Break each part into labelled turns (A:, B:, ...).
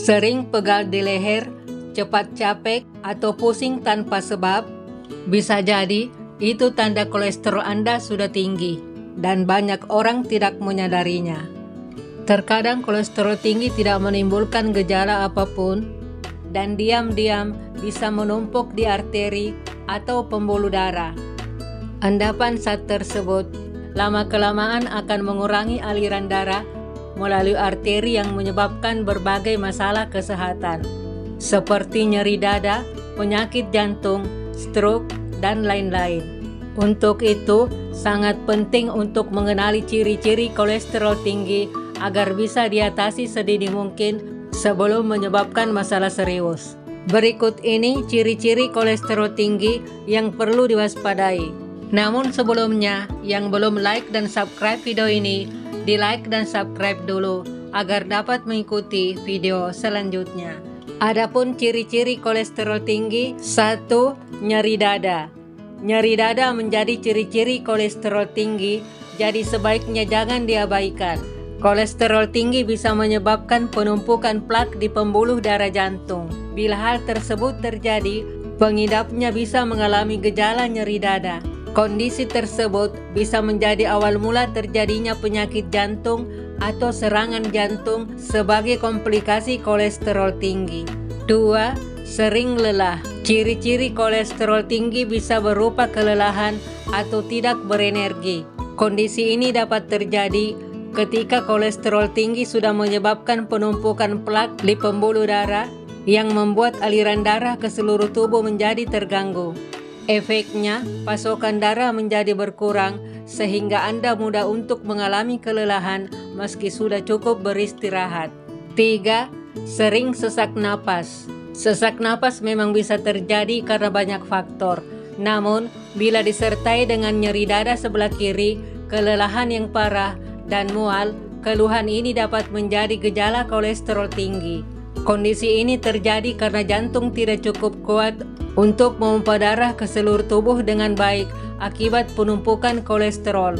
A: Sering pegal di leher, cepat capek, atau pusing tanpa sebab? Bisa jadi itu tanda kolesterol Anda sudah tinggi dan banyak orang tidak menyadarinya. Terkadang kolesterol tinggi tidak menimbulkan gejala apapun dan diam-diam bisa menumpuk di arteri atau pembuluh darah. Endapan zat tersebut lama-kelamaan akan mengurangi aliran darah melalui arteri yang menyebabkan berbagai masalah kesehatan, seperti nyeri dada, penyakit jantung, stroke, dan lain-lain. Untuk itu, sangat penting untuk mengenali ciri-ciri kolesterol tinggi agar bisa diatasi sedini mungkin sebelum menyebabkan masalah serius. Berikut ini ciri-ciri kolesterol tinggi yang perlu diwaspadai. Namun sebelumnya, yang belum like dan subscribe video ini, di like dan subscribe dulu agar dapat mengikuti video selanjutnya. Adapun ciri-ciri kolesterol tinggi, 1. Nyeri dada. Nyeri dada menjadi ciri-ciri kolesterol tinggi, jadi sebaiknya jangan diabaikan. Kolesterol tinggi bisa menyebabkan penumpukan plak di pembuluh darah jantung. Bila hal tersebut terjadi, pengidapnya bisa mengalami gejala nyeri dada. Kondisi tersebut bisa menjadi awal mula terjadinya penyakit jantung atau serangan jantung sebagai komplikasi kolesterol tinggi. 2. Sering lelah. Ciri-ciri kolesterol tinggi bisa berupa kelelahan atau tidak berenergi. Kondisi ini dapat terjadi ketika kolesterol tinggi sudah menyebabkan penumpukan plak di pembuluh darah yang membuat aliran darah ke seluruh tubuh menjadi terganggu. Efeknya, pasokan darah menjadi berkurang sehingga Anda mudah untuk mengalami kelelahan meski sudah cukup beristirahat. 3. Sering sesak napas. Sesak napas memang bisa terjadi karena banyak faktor. Namun, bila disertai dengan nyeri dada sebelah kiri, kelelahan yang parah, dan mual, keluhan ini dapat menjadi gejala kolesterol tinggi. Kondisi ini terjadi karena jantung tidak cukup kuat untuk memompa darah ke seluruh tubuh dengan baik akibat penumpukan kolesterol.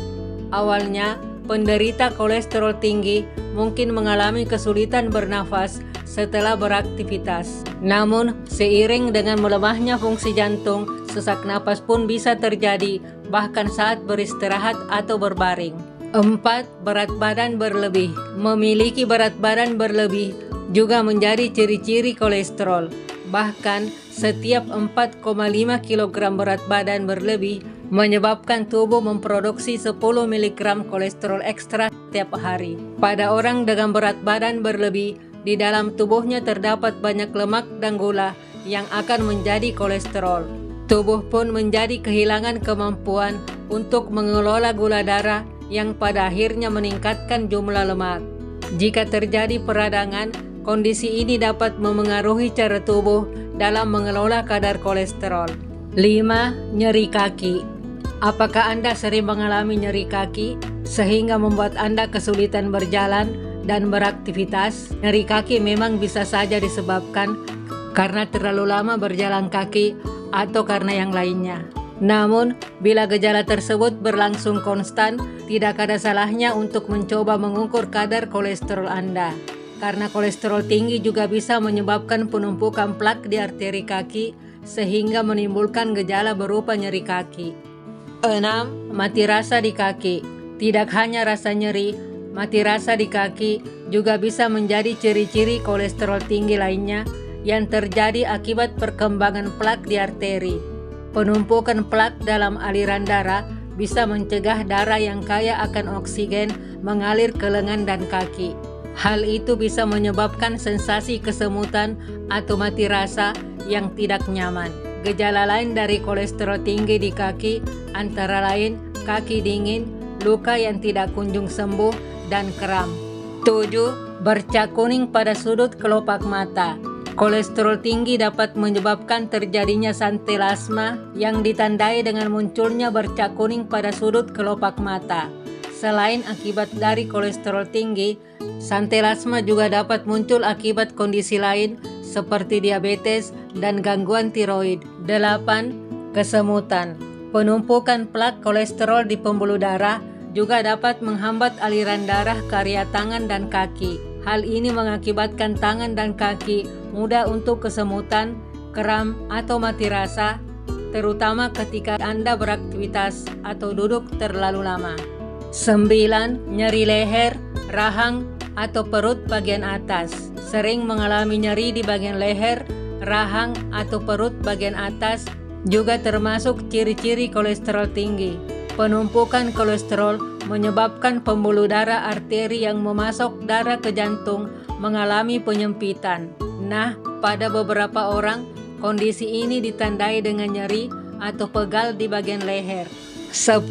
A: Awalnya, penderita kolesterol tinggi mungkin mengalami kesulitan bernafas setelah beraktivitas. Namun, seiring dengan melemahnya fungsi jantung, sesak napas pun bisa terjadi bahkan saat beristirahat atau berbaring. 4. Berat badan berlebih. Memiliki berat badan berlebih juga menjadi ciri-ciri kolesterol. Bahkan setiap 4,5 kg berat badan berlebih menyebabkan tubuh memproduksi 10 mg kolesterol ekstra setiap hari. Pada orang dengan berat badan berlebih, di dalam tubuhnya terdapat banyak lemak dan gula yang akan menjadi kolesterol. Tubuh pun menjadi kehilangan kemampuan untuk mengelola gula darah yang pada akhirnya meningkatkan jumlah lemak. Jika terjadi peradangan, kondisi ini dapat memengaruhi cara tubuh dalam mengelola kadar kolesterol. 5. Nyeri kaki. Apakah Anda sering mengalami nyeri kaki sehingga membuat Anda kesulitan berjalan dan beraktivitas? Nyeri kaki memang bisa saja disebabkan karena terlalu lama berjalan kaki atau karena yang lainnya. Namun, bila gejala tersebut berlangsung konstan, tidak ada salahnya untuk mencoba mengukur kadar kolesterol Anda. Karena kolesterol tinggi juga bisa menyebabkan penumpukan plak di arteri kaki sehingga menimbulkan gejala berupa nyeri kaki. 6. Mati rasa di kaki. Tidak hanya rasa nyeri, mati rasa di kaki juga bisa menjadi ciri-ciri kolesterol tinggi lainnya yang terjadi akibat perkembangan plak di arteri. Penumpukan plak dalam aliran darah bisa mencegah darah yang kaya akan oksigen mengalir ke lengan dan kaki. Hal itu bisa menyebabkan sensasi kesemutan atau mati rasa yang tidak nyaman. Gejala lain dari kolesterol tinggi di kaki antara lain kaki dingin, luka yang tidak kunjung sembuh, dan kram. 7. Bercak kuning pada sudut kelopak mata. Kolesterol tinggi dapat menyebabkan terjadinya santelasma yang ditandai dengan munculnya bercak kuning pada sudut kelopak mata. Selain akibat dari kolesterol tinggi, santelasma juga dapat muncul akibat kondisi lain seperti diabetes dan gangguan tiroid. 8. Kesemutan. Penumpukan plak kolesterol di pembuluh darah juga dapat menghambat aliran darah ke area tangan dan kaki. Hal ini mengakibatkan tangan dan kaki mudah untuk kesemutan, kram, atau mati rasa, terutama ketika Anda beraktivitas atau duduk terlalu lama. 9. Nyeri leher, rahang, atau perut bagian atas. Sering mengalami nyeri di bagian leher, rahang, atau perut bagian atas juga termasuk ciri-ciri kolesterol tinggi. Penumpukan kolesterol menyebabkan pembuluh darah arteri yang memasok darah ke jantung mengalami penyempitan. Nah, pada beberapa orang, kondisi ini ditandai dengan nyeri atau pegal di bagian leher. 10.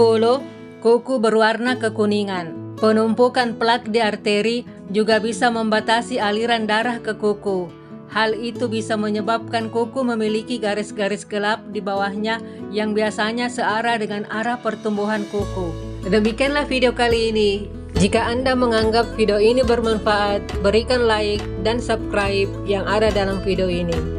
A: Kuku berwarna kekuningan. Penumpukan plak di arteri juga bisa membatasi aliran darah ke kuku. Hal itu bisa menyebabkan kuku memiliki garis-garis gelap di bawahnya yang biasanya searah dengan arah pertumbuhan kuku. Demikianlah video kali ini. Jika Anda menganggap video ini bermanfaat, berikan like dan subscribe yang ada dalam video ini.